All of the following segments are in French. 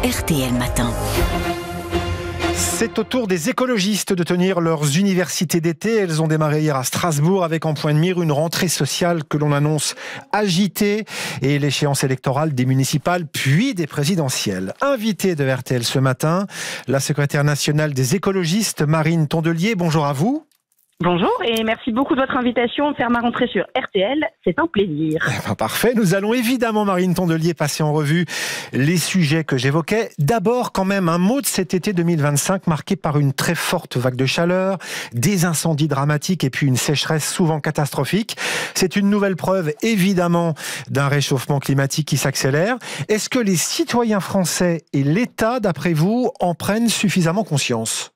RTL Matin. C'est au tour des écologistes de tenir leurs universités d'été. Elles ont démarré hier à Strasbourg avec en point de mire une rentrée sociale que l'on annonce agitée et l'échéance électorale des municipales puis des présidentielles. Invitée de RTL ce matin, la secrétaire nationale des écologistes, Marine Tondelier. Bonjour à vous. Bonjour et merci beaucoup de votre invitation de faire ma rentrée sur RTL, c'est un plaisir. Parfait, nous allons évidemment, Marine Tondelier, passer en revue les sujets que j'évoquais. D'abord, quand même, un mot de cet été 2025 marqué par une très forte vague de chaleur, des incendies dramatiques et puis une sécheresse souvent catastrophique. C'est une nouvelle preuve, évidemment, d'un réchauffement climatique qui s'accélère. Est-ce que les citoyens français et l'État, d'après vous, en prennent suffisamment conscience ?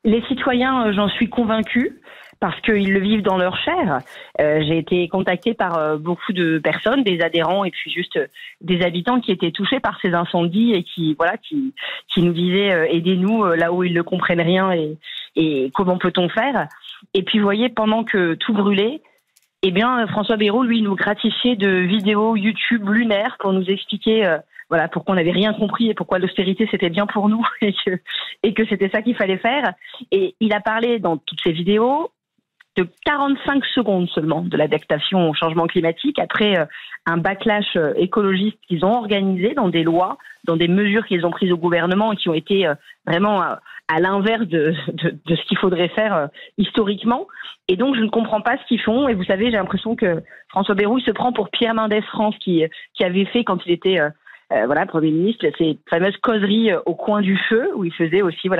Les citoyens, j'en suis convaincue, parce qu'ils le vivent dans leur chair. J'ai été contactée par beaucoup de personnes, des adhérents et puis juste des habitants qui étaient touchés par ces incendies et qui nous disaient aidez-nous là où ils ne comprennent rien et comment peut-on faire. Et puis vous voyez, pendant que tout brûlait, eh bien François Bayrou, lui, nous gratifiait de vidéos YouTube lunaires pour nous expliquer pourquoi on n'avait rien compris et pourquoi l'austérité c'était bien pour nous et que c'était ça qu'il fallait faire. Et il a parlé dans toutes ces vidéos de 45 secondes seulement de l'adaptation au changement climatique après un backlash écologiste qu'ils ont organisé dans des lois, dans des mesures qu'ils ont prises au gouvernement et qui ont été vraiment à l'inverse de ce qu'il faudrait faire historiquement. Et donc je ne comprends pas ce qu'ils font. Et vous savez, j'ai l'impression que François Bayrou se prend pour Pierre Mendès France qui avait fait quand il était Premier ministre, ces fameuses causeries au coin du feu où il faisait aussi à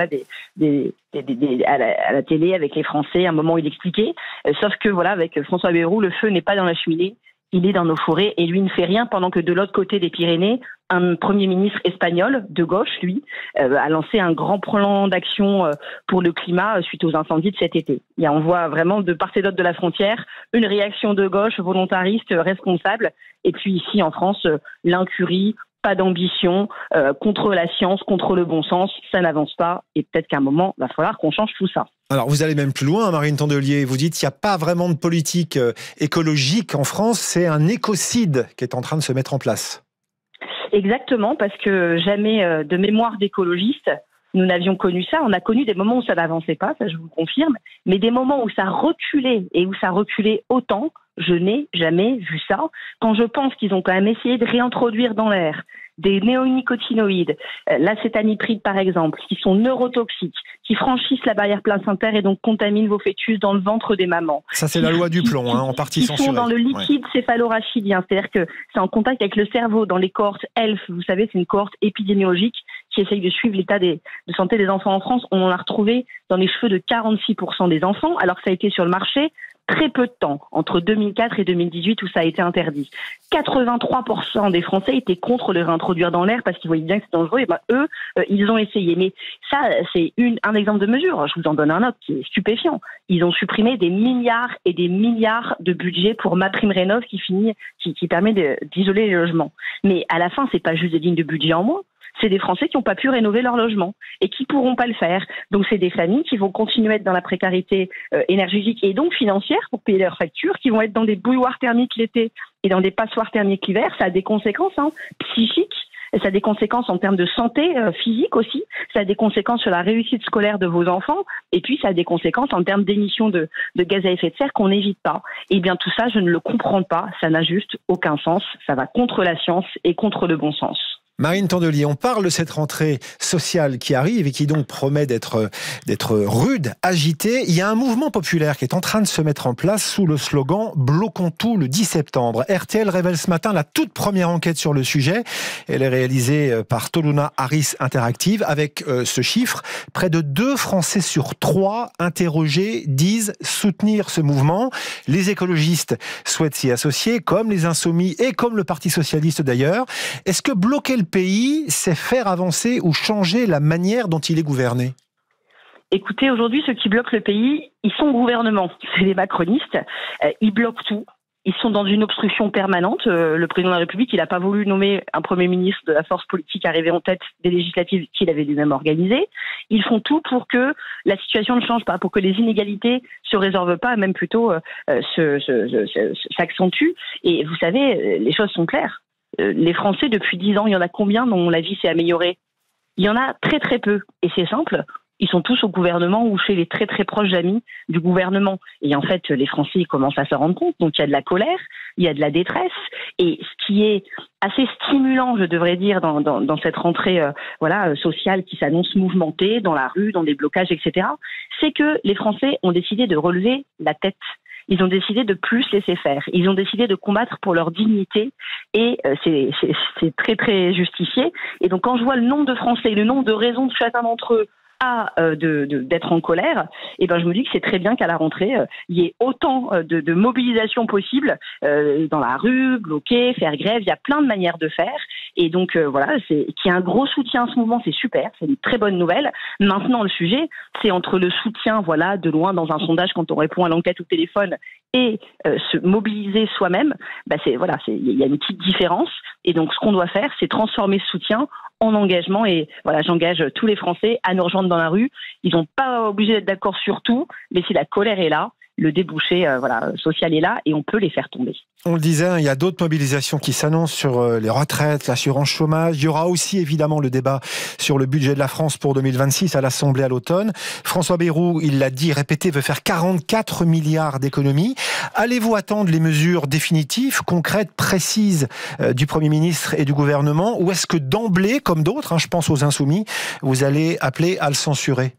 la télé avec les Français, un moment où il expliquait. Sauf que avec François Bayrou, le feu n'est pas dans la cheminée, il est dans nos forêts et lui ne fait rien pendant que de l'autre côté des Pyrénées, un Premier ministre espagnol de gauche, lui, a lancé un grand plan d'action pour le climat suite aux incendies de cet été. Et on voit vraiment de part et d'autre de la frontière une réaction de gauche volontariste, responsable. Et puis ici en France, l'incurie, pas d'ambition, contre la science, contre le bon sens, ça n'avance pas et peut-être qu'à un moment, il va falloir qu'on change tout ça. Alors vous allez même plus loin, Marine Tondelier, vous dites qu'il n'y a pas vraiment de politique écologique en France, c'est un écocide qui est en train de se mettre en place. Exactement, parce que jamais de mémoire d'écologiste, nous n'avions connu ça. On a connu des moments où ça n'avançait pas, ça je vous le confirme, mais des moments où ça reculait et où ça reculait autant, je n'ai jamais vu ça. Quand je pense qu'ils ont quand même essayé de réintroduire dans l'air des néonicotinoïdes, l'acétamipride par exemple, qui sont neurotoxiques, qui franchissent la barrière placentaire et donc contaminent vos fœtus dans le ventre des mamans. Ça c'est la loi du plomb, en partie censurée. Ils sont dans le liquide céphalorachidien, c'est-à-dire que c'est en contact avec le cerveau, dans les cohortes ELF, vous savez, c'est une cohorte épidémiologique qui essaye de suivre l'état de santé des enfants en France. On en a retrouvé dans les cheveux de 46% des enfants, alors que ça a été sur le marché très peu de temps, entre 2004 et 2018 où ça a été interdit. 83% des Français étaient contre le réintroduire dans l'air parce qu'ils voyaient bien que c'est dangereux, et eux, ils ont essayé. Mais ça, c'est un exemple de mesure. Je vous en donne un autre qui est stupéfiant. Ils ont supprimé des milliards et des milliards de budget pour MaPrimeRénov' qui permet d'isoler les logements. Mais à la fin, c'est pas juste des lignes de budget en moins. C'est des Français qui n'ont pas pu rénover leur logement et qui pourront pas le faire. Donc c'est des familles qui vont continuer à être dans la précarité énergétique et donc financière pour payer leurs factures, qui vont être dans des bouilloires thermiques l'été et dans des passoires thermiques l'hiver. Ça a des conséquences psychiques, ça a des conséquences en termes de santé physique aussi, ça a des conséquences sur la réussite scolaire de vos enfants et puis ça a des conséquences en termes d'émissions de gaz à effet de serre qu'on n'évite pas. Et bien tout ça, je ne le comprends pas, ça n'a juste aucun sens, ça va contre la science et contre le bon sens. Marine Tondelier, on parle de cette rentrée sociale qui arrive et qui donc promet d'être rude, agitée. Il y a un mouvement populaire qui est en train de se mettre en place sous le slogan « Bloquons tout le 10 septembre ». RTL révèle ce matin la toute première enquête sur le sujet. Elle est réalisée par Toluna Harris Interactive avec ce chiffre. Près de 2 Français sur 3 interrogés disent soutenir ce mouvement. Les écologistes souhaitent s'y associer, comme les Insoumis et comme le Parti Socialiste d'ailleurs. Est-ce que bloquer le pays, c'est faire avancer ou changer la manière dont il est gouverné? Écoutez, aujourd'hui, ceux qui bloquent le pays, ils sont au gouvernement. C'est les macronistes. Ils bloquent tout. Ils sont dans une obstruction permanente. Le président de la République, il n'a pas voulu nommer un Premier ministre de la force politique arrivé en tête des législatives qu'il avait lui-même organisées. Ils font tout pour que la situation ne change pas, pour que les inégalités se résorbent pas, même plutôt s'accentuent. Et vous savez, les choses sont claires. les Français, depuis 10 ans, il y en a combien dont la vie s'est améliorée? Il y en a très très peu. Et c'est simple, ils sont tous au gouvernement ou chez les très très proches amis du gouvernement. Et en fait, les Français ils commencent à se rendre compte. Donc il y a de la colère, il y a de la détresse. Et ce qui est assez stimulant, je devrais dire, dans cette rentrée sociale qui s'annonce mouvementée, dans la rue, dans des blocages, etc., c'est que les Français ont décidé de relever la tête. Ils ont décidé de plus laisser faire. Ils ont décidé de combattre pour leur dignité et c'est très très justifié. Et donc quand je vois le nombre de Français, le nombre de raisons de chacun d'entre eux d'être en colère, et ben je me dis que c'est très bien qu'à la rentrée il y ait autant de mobilisation possible dans la rue, bloquer, faire grève. Il y a plein de manières de faire. Et donc qu'il y ait un gros soutien à ce mouvement, c'est super, c'est une très bonne nouvelle. Maintenant le sujet, c'est entre le soutien, de loin dans un sondage quand on répond à l'enquête au téléphone et se mobiliser soi-même, il y a une petite différence. Et donc ce qu'on doit faire, c'est transformer ce soutien en engagement. Et j'engage tous les Français à nous rejoindre dans la rue. Ils n'ont pas obligé d'être d'accord sur tout, mais si la colère est là, le débouché social est là et on peut les faire tomber. On le disait, il y a d'autres mobilisations qui s'annoncent sur les retraites, l'assurance chômage. Il y aura aussi évidemment le débat sur le budget de la France pour 2026 à l'Assemblée à l'automne. François Bayrou, il l'a dit, répété, veut faire 44 milliards d'économies. Allez-vous attendre les mesures définitives, concrètes, précises du Premier ministre et du gouvernement, ou est-ce que d'emblée, comme d'autres, je pense aux Insoumis, vous allez appeler à le censurer ?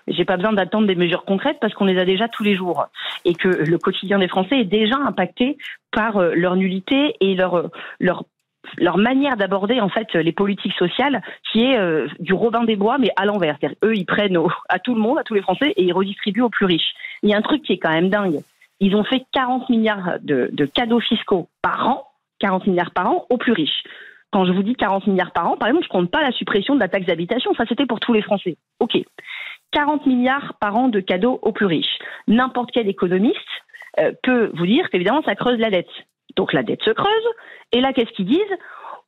J'ai pas besoin d'attendre des mesures concrètes parce qu'on les a déjà tous les jours et que le quotidien des Français est déjà impacté par leur nullité et leur manière d'aborder en fait les politiques sociales qui est du Robin des Bois mais à l'envers. C'est-à-dire, eux, ils prennent à tout le monde, à tous les Français et ils redistribuent aux plus riches. Il y a un truc qui est quand même dingue. Ils ont fait 40 milliards de cadeaux fiscaux par an, 40 milliards par an aux plus riches. Quand je vous dis 40 milliards par an, par exemple, je compte pas la suppression de la taxe d'habitation. Ça, c'était pour tous les Français. OK. 40 milliards par an de cadeaux aux plus riches. N'importe quel économiste peut vous dire qu'évidemment, ça creuse la dette. Donc la dette se creuse. Et là, qu'est-ce qu'ils disent?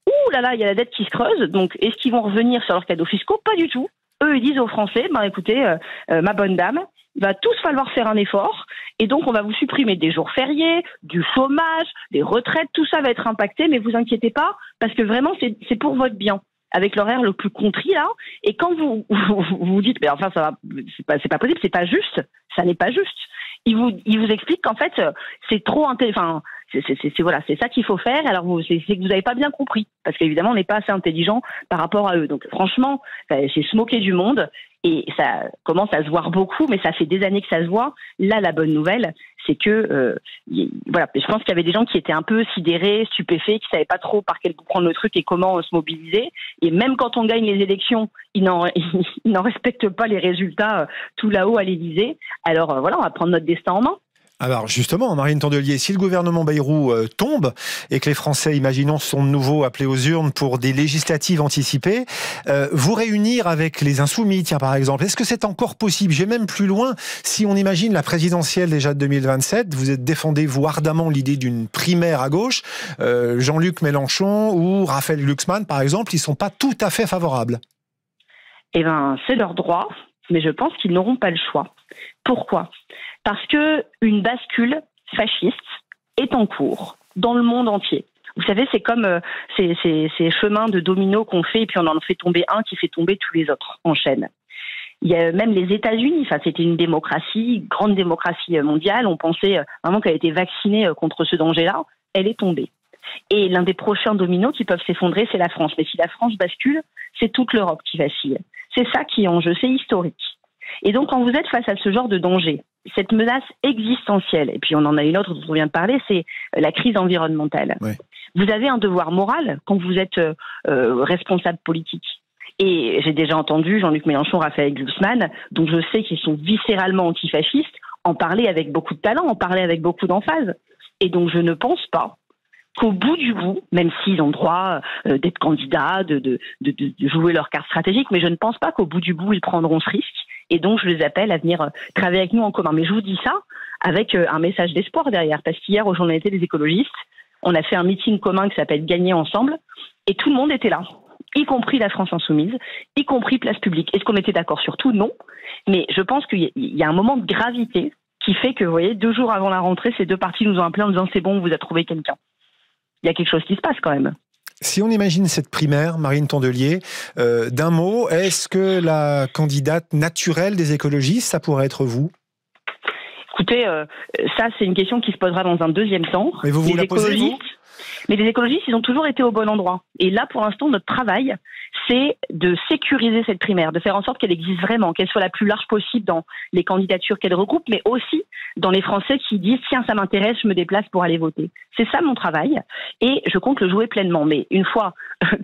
Ouh là là, il y a la dette qui se creuse. Donc, est-ce qu'ils vont revenir sur leurs cadeaux fiscaux? Pas du tout. Eux, ils disent aux Français, écoutez, ma bonne dame, il va tous falloir faire un effort. Et donc, on va vous supprimer des jours fériés, du chômage, des retraites. Tout ça va être impacté, mais vous inquiétez pas, parce que vraiment, c'est pour votre bien. Avec l'horaire le plus contrit là, et quand vous dites mais enfin ça va, c'est pas possible, c'est pas juste, ça n'est pas juste. Il vous explique qu'en fait c'est trop c'est ça qu'il faut faire. Alors c'est que vous n'avez pas bien compris parce qu'évidemment on n'est pas assez intelligent par rapport à eux. Donc franchement c'est se moquer du monde et ça commence à se voir beaucoup, mais ça fait des années que ça se voit. Là la bonne nouvelle c'est que je pense qu'il y avait des gens qui étaient un peu sidérés, stupéfaits, qui savaient pas trop par quel bout prendre le truc et comment se mobiliser. Et même quand on gagne les élections, ils n'en respectent pas les résultats tout là-haut à l'Élysée. Alors on va prendre notre destin en main. Alors justement, Marine Tondelier, si le gouvernement Bayrou tombe et que les Français, imaginons, sont de nouveau appelés aux urnes pour des législatives anticipées, vous réunir avec les Insoumis, tiens par exemple, est-ce que c'est encore possible? J'ai même plus loin, si on imagine la présidentielle déjà de 2027, vous défendez-vous ardemment l'idée d'une primaire à gauche, Jean-Luc Mélenchon ou Raphaël Glucksmann par exemple, ils sont pas tout à fait favorables. Eh ben, c'est leur droit, mais je pense qu'ils n'auront pas le choix. Pourquoi ? Parce que une bascule fasciste est en cours dans le monde entier. Vous savez, c'est comme ces chemins de dominos qu'on fait et puis on en fait tomber un qui fait tomber tous les autres en chaîne. Il y a même les États-Unis, c'était une démocratie, grande démocratie mondiale. On pensait vraiment qu'elle était vaccinée contre ce danger-là. Elle est tombée. Et l'un des prochains dominos qui peuvent s'effondrer, c'est la France. Mais si la France bascule, c'est toute l'Europe qui vacille. C'est ça qui est en jeu, c'est historique. Et donc, quand vous êtes face à ce genre de danger, cette menace existentielle, et puis on en a une autre dont on vient de parler, c'est la crise environnementale. Ouais. Vous avez un devoir moral quand vous êtes responsable politique. Et j'ai déjà entendu Jean-Luc Mélenchon, Raphaël Glucksmann, dont je sais qu'ils sont viscéralement antifascistes, en parler avec beaucoup de talent, en parler avec beaucoup d'emphase. Et donc je ne pense pas qu'au bout du bout, même s'ils ont le droit d'être candidats, de jouer leur carte stratégique, mais je ne pense pas qu'au bout du bout, ils prendront ce risque. Et donc, je les appelle à venir travailler avec nous en commun. Mais je vous dis ça avec un message d'espoir derrière. Parce qu'hier, au Journal d'été des écologistes, on a fait un meeting commun qui s'appelle Gagner ensemble. Et tout le monde était là, y compris la France Insoumise, y compris Place Publique. Est-ce qu'on était d'accord sur tout? Non. Mais je pense qu'il y a un moment de gravité qui fait que, vous voyez, 2 jours avant la rentrée, ces deux partis nous ont appelés en disant « c'est bon, on vous a trouvé quelqu'un ». Il y a quelque chose qui se passe quand même. Si on imagine cette primaire, Marine Tondelier, d'un mot, est-ce que la candidate naturelle des écologistes, ça pourrait être vous? Écoutez, ça c'est une question qui se posera dans un deuxième temps. Mais vous la posez, vous ? Mais les écologistes, ils ont toujours été au bon endroit. Et là, pour l'instant, notre travail, c'est de sécuriser cette primaire, de faire en sorte qu'elle existe vraiment, qu'elle soit la plus large possible dans les candidatures qu'elle regroupe, mais aussi dans les Français qui disent « tiens, ça m'intéresse, je me déplace pour aller voter ». C'est ça mon travail et je compte le jouer pleinement. Mais une fois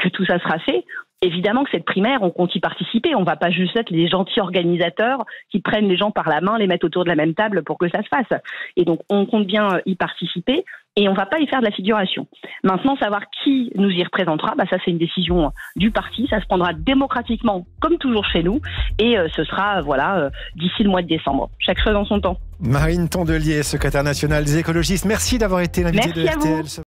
que tout ça sera fait, évidemment que cette primaire, on compte y participer. On ne va pas juste être les gentils organisateurs qui prennent les gens par la main, les mettent autour de la même table pour que ça se fasse. Et donc, on compte bien y participer et on ne va pas y faire de la figuration. Maintenant, savoir qui nous y représentera, ça c'est une décision du parti. Ça se prendra démocratiquement, comme toujours chez nous. Et ce sera, d'ici le mois de décembre. Chaque chose en son temps. Marine Tondelier, secrétaire nationale des écologistes. Merci d'avoir été l'invitée de RTL.